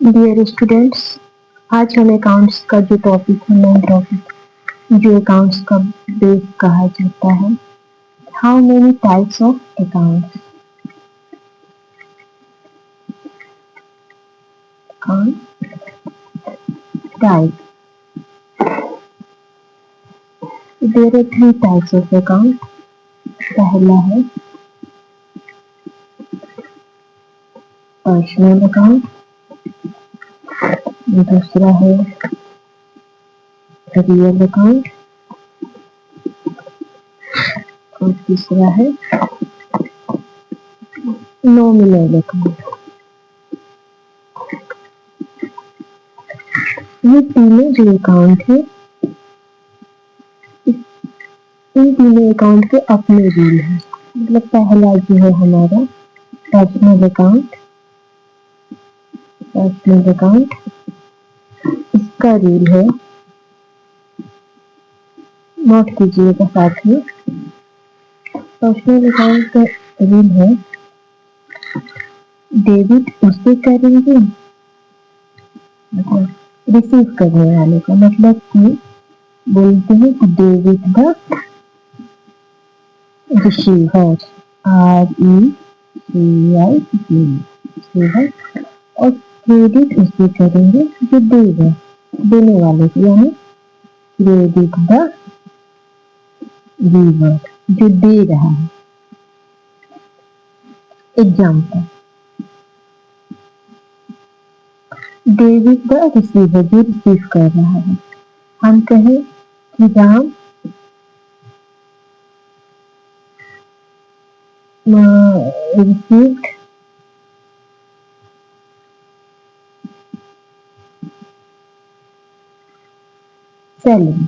Dear students, आज हम accounts का जो टॉपिक है, मेन टॉपिक जो अकाउंट्स का बेस कहा जाता है, how many types of accounts. Type, there are three types of account. पहला है पर्सनल अकाउंट, दूसरा है रियल अकाउंट और तीसरा है नॉमिनल अकाउंट। ये तीनों जो अकाउंट है, इन तीनों अकाउंट के अपने रूल है। मतलब पहला जो है हमारा पर्सनल अकाउंट, इसका रूल है, नोट कीजिएगा साथ में। पर्सनल अकाउंट का रूल है, डेबिट उससे करेंगे, मतलब रिसीव करने वाले को, मतलब कि बोलते हैं कि डेबिट द रिसीवर, RECIV, और क्रेडिट उससे करेंगे जो देगा, देने वाले को, यानी क्रेडिट द गिवर, जो दे रहा है। एग्जाम्पल, डेबिट द रिसीवर, जो रिसीव कर रहा है। हम कहें कि राम रिसीव्ड सैलरी,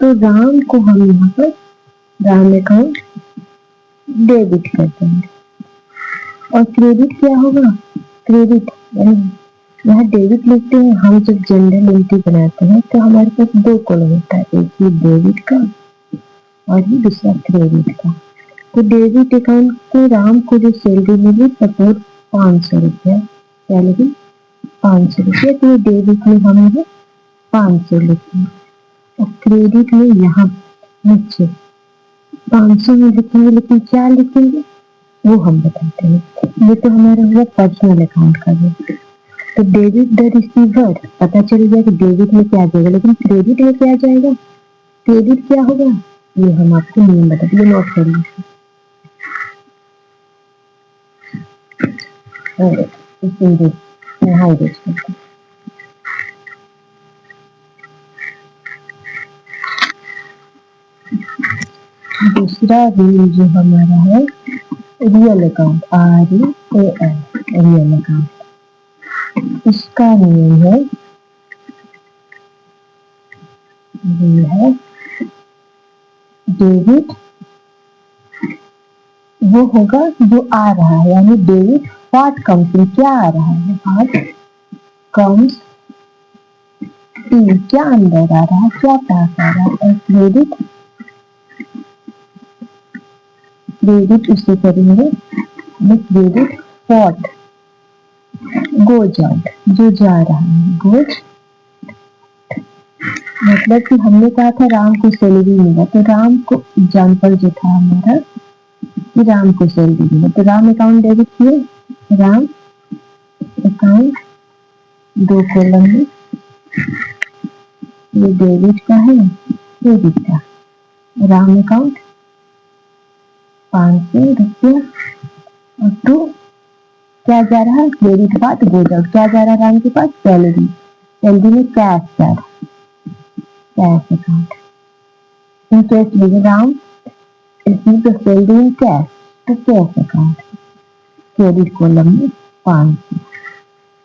तो राम को हम यहाँ पर राम अकाउंट डेबिट कर देंगे। और क्रेडिट क्या होगा? क्रेडिट यहाँ डेबिट लिखते हैं, हम जब जनरल एंट्री बनाते हैं तो हमारे पास दो कॉलम होता है, एक ही डेबिट का और ही दूसरा क्रेडिट का। तो डेबिट अकाउंट को राम को जो सैलरी मिली, सपोज 500 रुपया सैलरी, 500 रुपया, तो डेबिट में हम 500 लिखेंगे और क्रेडिट में यहाँ नीचे 500 में लिखेंगे, लेकिन क्या लिखेंगे वो हम बताते हैं। ये तो हमारा हुआ पर्सनल अकाउंट का भी। तो डेबिट द रिसीवर, पता चल गया कि डेबिट में क्या जाएगा, लेकिन क्रेडिट में क्या जाएगा? क्रेडिट क्या होगा ये हम आपको नहीं बताते, ये नोट कर लीजिए। दूसरा रूल जो हमारा है real account, REAL, real account. इसका नियम है, ये है डेबिट वो होगा जो आ रहा है, यानी डेबिट व्हाट कम्स इन, क्या आ रहा है, व्हाट कम्स इन, क्या अंदर आ रहा है, क्या पास आ रहा है। और क्रेडिट, क्रेडिट उससे करेंगे क्रेडिट व्हाट गोज आउट, जो जा रहा है, गोज। मतलब कि हमने कहा था राम को सैलरी मिला, तो राम को एग्जाम्पल जो था हमारा कि राम को सैलरी मिला, तो राम अकाउंट डेबिट किए, राम अकाउंट दो कॉलम में, ये डेबिट का है, क्रेडिट का। राम अकाउंट 500 रुपया और तो क्या जा रहा है, क्रेडिट बात गोज आउट, क्या जा रहा है राम के पास, सैलरी, सैलरी में कैश जा रहा, cash account. In case Ram receive the salary in cash, तो कैश अकाउंट, क्रेडिट कॉलम में 500,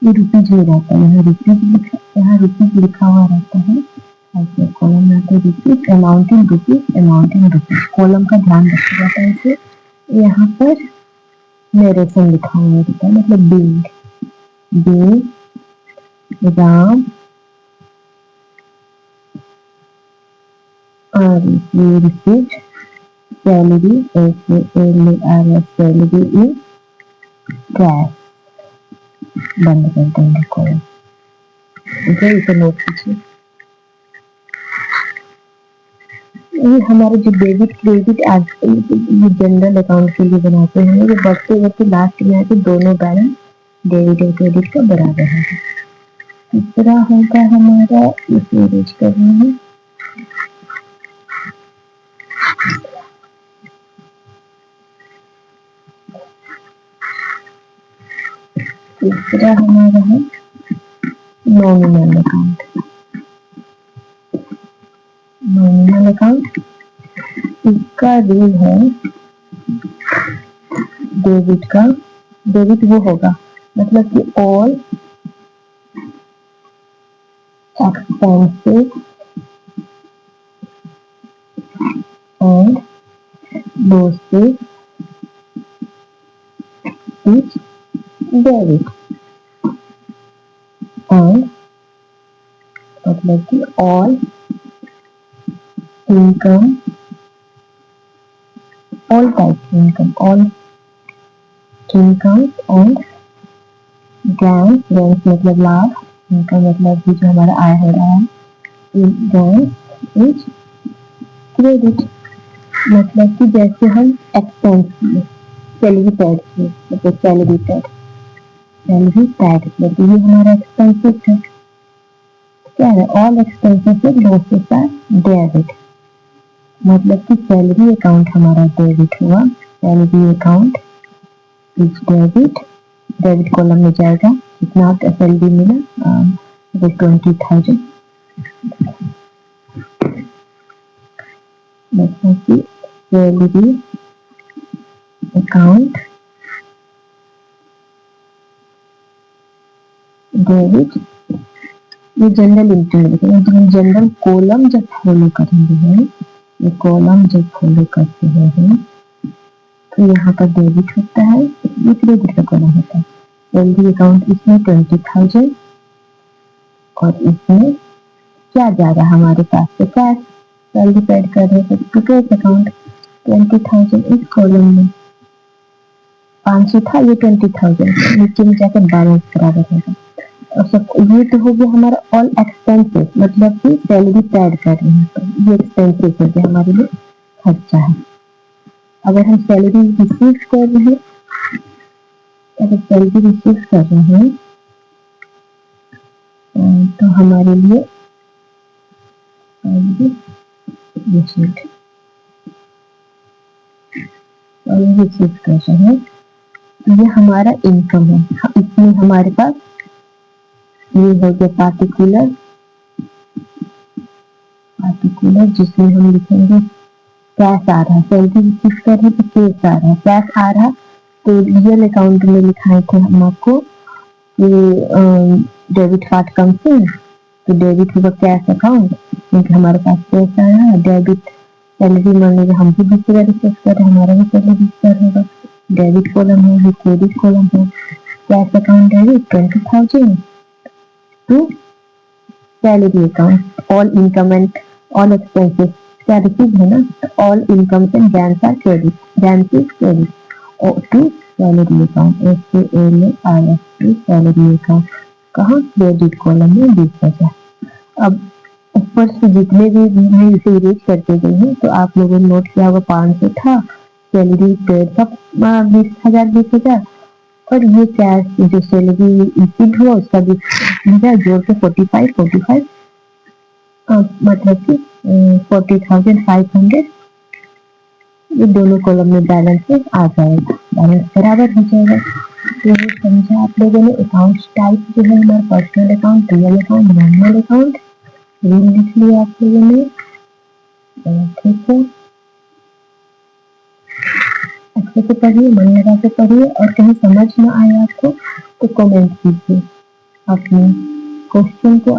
ये रुपीज में रहता है, यहाँ रुपीज लिखा हुआ रहता है, ऐसे कॉलम में आता है rupees, amount in rupees, amount in rupees, column का ध्यान रखा जाता है। इसे यहाँ पर नरेशन लिखा हुआ रहता है, मतलब being Ram received salary, salary in cash, बंद कर देंगे कॉलम। ठीक है, इसे नोट कीजिए। ये हमारे जो डेबिट क्रेडिट ये जनरल अकाउंट के लिए बनाते हैं, ये बढ़ते बढ़ते लास्ट में आके दोनों बैलेंस डेबिट और क्रेडिट का बराबर है। तीसरा होगा हमारा, इसे अरेंज करना है। तीसरा हमारा है नॉमिनल अकाउंट। नॉमिनल अकाउंट, इसका रूल है डेबिट का, डेबिट वो होगा मतलब कि all expenses and losses is debit and मतलब कि all income, all types income, all income and gains, gains मतलब लाभ, income मतलब कि जो हमारा आय हो रहा है, gains is credit मतलब कि जैसे हम एक्सपेंस किए, सैलरी पैड किए, मतलब सैलरी पैड, सैलरी पैड मतलब ये हमारा एक्सपेंसेस है। क्या है, all expenses losses are debit मतलब कि सैलरी अकाउंट हमारा डेबिट हुआ, salary account is debit, debit column में जाएगा। कितना सैलरी मिला, 20,000 मतलब कि सैलरी अकाउंट डेबिट। ये जनरल एंट्री लिखेंगे, जनरल कॉलम जब फॉलो करेंगे हैं, ये कॉलम जब फॉलो करते हैं तो यहाँ पर डेबिट होता है, ये क्रेडिट का कॉलम होता है। सैलरी अकाउंट इसमें 20,000 और इसमें क्या जा रहा है हमारे पास से कैश, सैलरी पेड कर रहे हैं तो कैश अकाउंट 20,000 इस कॉलम में 500 था, ये 20,000 नीचे में जाकर बैलेंस बराबर होगा। और सब ये तो हो गया हमारा ऑल एक्सपेंसेस मतलब कि सैलरी पेड कर रहे हैं, तो ये एक्सपेंसेस हो गया हमारे लिए खर्चा है। अगर हम सैलरी रिसीव कर रहे हैं, अगर सैलरी रिसीव कर रहे हैं तो हमारे लिए रिसीव कर रहे हैं, ये हमारा इनकम है। इसमें हमारे पास ये हो गया पार्टिकुलर, पार्टिकुलर जिसमें हम लिखेंगे कैश आ रहा है, सैलरी रिसीव कर रहे तो कैश आ रहा है, कैश आ रहा तो रियल अकाउंट में लिखाए थे हम आपको कि डेबिट कार्ड कम से, तो डेबिट होगा कैश अकाउंट क्योंकि हमारे पास कैश आया है। डेबिट सैलरी मांगेगा, हम भी 20,000 रिसीव कर रहे हैं, हमारा भी सैलरी रिसीव होगा, डेबिट कॉलम है, ये क्रेडिट कॉलम है। Cash account debit 20,000 to salary account, all income and all expenses क्या रिसीव है ना, all income and gains are credit, gains is credit और to salary account, SALARY to salary account, कहाँ credit column में 20,000। अब ऊपर से जितने भी मैं इसे इरेज करते गई हूँ तो आप लोगों ने नोट किया होगा 500 था, सैलरी पेड का 20,000 और ये कैश जो सैलरी रिसीव हुआ उसका 20,000 जोड़ के 45 मतलब कि 40,500 ये दोनों कॉलम में बैलेंस में आ जाएगा, बैलेंस बराबर हो जाएगा। तो ये समझा आप लोगों ने। अकाउंट टाइप जो है हमारा personal account, real account, nominal account, rule लिख लिया आप लोगों ने, ठीक है। अच्छे से पढ़िए, मन लगा के पढ़िए और कहीं समझ ना आए आपको तो कमेंट कीजिए अपने क्वेश्चन को।